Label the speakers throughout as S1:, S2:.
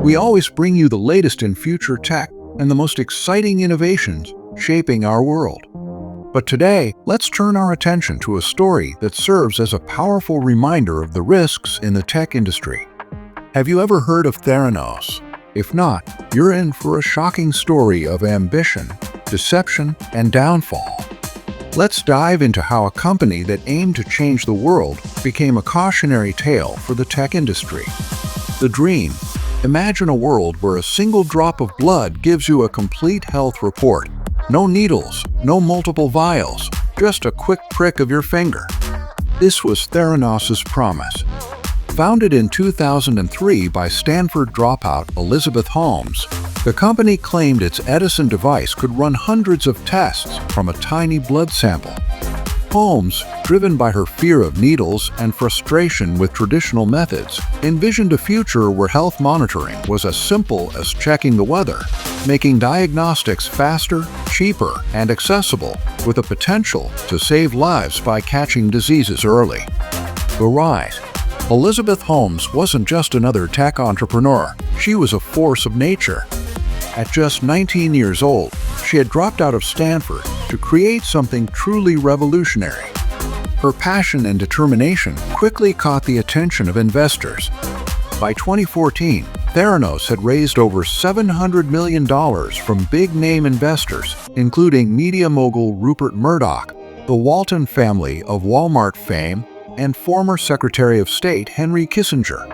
S1: We always bring you the latest in future tech and the most exciting innovations shaping our world. But today, let's turn our attention to a story that serves as a powerful reminder of the risks in the tech industry. Have you ever heard of Theranos? If not, you're in for a shocking story of ambition, deception, and downfall. Let's dive into how a company that aimed to change the world became a cautionary tale for the tech industry. The dream. Imagine a world where a single drop of blood gives you a complete health report. No needles, no multiple vials, just a quick prick of your finger. This was Theranos' promise. Founded in 2003 by Stanford dropout Elizabeth Holmes, the company claimed its Edison device could run hundreds of tests from a tiny blood sample. Holmes, driven by her fear of needles and frustration with traditional methods, envisioned a future where health monitoring was as simple as checking the weather, making diagnostics faster, cheaper, and accessible, with a potential to save lives by catching diseases early. The rise. Elizabeth Holmes wasn't just another tech entrepreneur, she was a force of nature. At just 19 years old, she had dropped out of Stanford to create something truly revolutionary. Her passion and determination quickly caught the attention of investors. By 2014, Theranos had raised over $700 million from big-name investors, including media mogul Rupert Murdoch, the Walton family of Walmart fame, and former Secretary of State Henry Kissinger.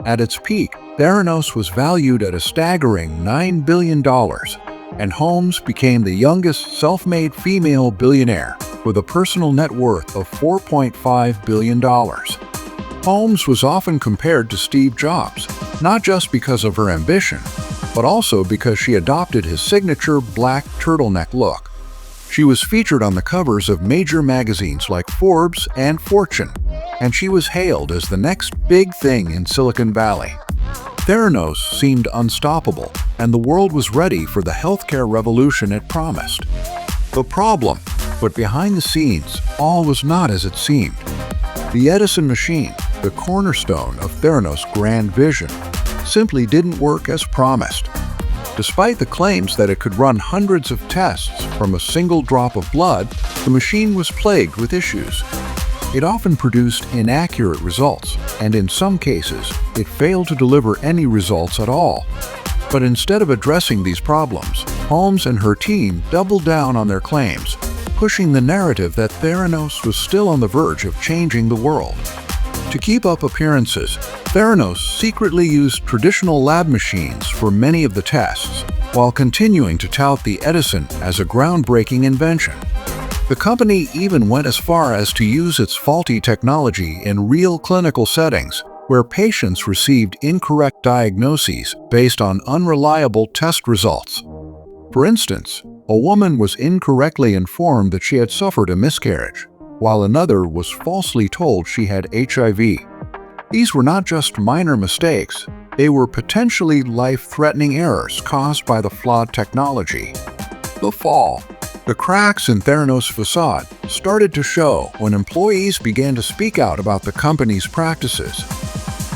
S1: At its peak, Theranos was valued at a staggering $9 billion, and Holmes became the youngest self-made female billionaire with a personal net worth of $4.5 billion. Holmes was often compared to Steve Jobs, not just because of her ambition, but also because she adopted his signature black turtleneck look. She was featured on the covers of major magazines like Forbes and Fortune, and she was hailed as the next big thing in Silicon Valley. Theranos seemed unstoppable, and the world was ready for the healthcare revolution it promised. The problem, but behind the scenes, all was not as it seemed. The Edison machine, the cornerstone of Theranos' grand vision, simply didn't work as promised. Despite the claims that it could run hundreds of tests from a single drop of blood, the machine was plagued with issues. It often produced inaccurate results, and in some cases, it failed to deliver any results at all. But instead of addressing these problems, Holmes and her team doubled down on their claims, pushing the narrative that Theranos was still on the verge of changing the world. To keep up appearances, Theranos secretly used traditional lab machines for many of the tests, while continuing to tout the Edison as a groundbreaking invention. The company even went as far as to use its faulty technology in real clinical settings, where patients received incorrect diagnoses based on unreliable test results. For instance, a woman was incorrectly informed that she had suffered a miscarriage, while another was falsely told she had HIV. These were not just minor mistakes, they were potentially life-threatening errors caused by the flawed technology. The fall. The cracks in Theranos' facade started to show when employees began to speak out about the company's practices.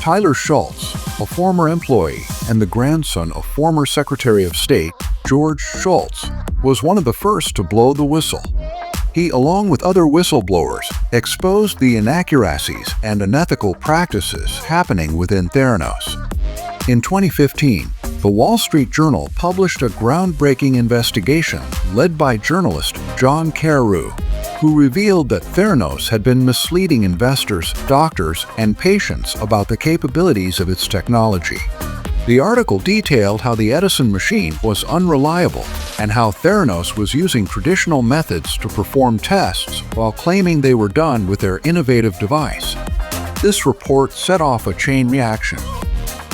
S1: Tyler Shultz, a former employee and the grandson of former Secretary of State George Shultz, was one of the first to blow the whistle. He, along with other whistleblowers, exposed the inaccuracies and unethical practices happening within Theranos. In 2015, the Wall Street Journal published a groundbreaking investigation led by journalist John Carreyrou, who revealed that Theranos had been misleading investors, doctors, and patients about the capabilities of its technology. The article detailed how the Edison machine was unreliable and how Theranos was using traditional methods to perform tests while claiming they were done with their innovative device. This report set off a chain reaction.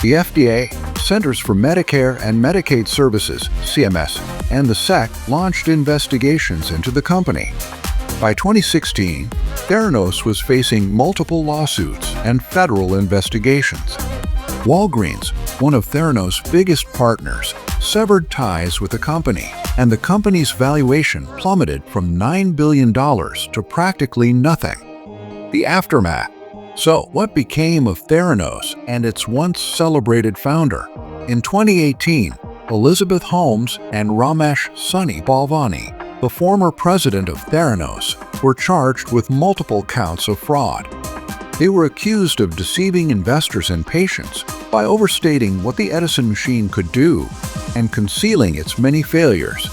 S1: The FDA, Centers for Medicare and Medicaid Services, CMS, and the SEC launched investigations into the company. By 2016, Theranos was facing multiple lawsuits and federal investigations. Walgreens, one of Theranos' biggest partners, severed ties with the company, and the company's valuation plummeted from $9 billion to practically nothing. The aftermath. So, what became of Theranos and its once celebrated founder? In 2018, Elizabeth Holmes and Ramesh Sunny Balvani, the former president of Theranos, were charged with multiple counts of fraud. They were accused of deceiving investors and patients by overstating what the Edison machine could do and concealing its many failures.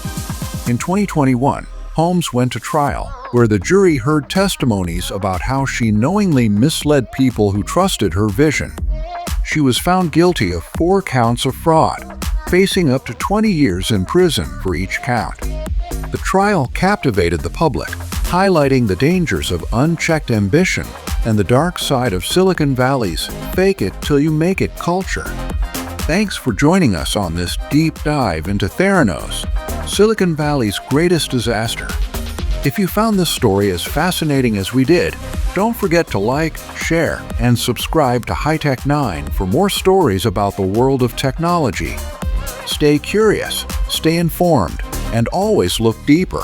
S1: In 2021, Holmes went to trial, where the jury heard testimonies about how she knowingly misled people who trusted her vision. She was found guilty of 4 counts of fraud, facing up to 20 years in prison for each count. The trial captivated the public, highlighting the dangers of unchecked ambition and the dark side of Silicon Valley's fake it till you make it culture. Thanks for joining us on this deep dive into Theranos, Silicon Valley's greatest disaster. If you found this story as fascinating as we did, don't forget to like, share, and subscribe to High-Tech 9 for more stories about the world of technology. Stay curious, stay informed, and always look deeper.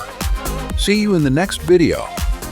S1: See you in the next video.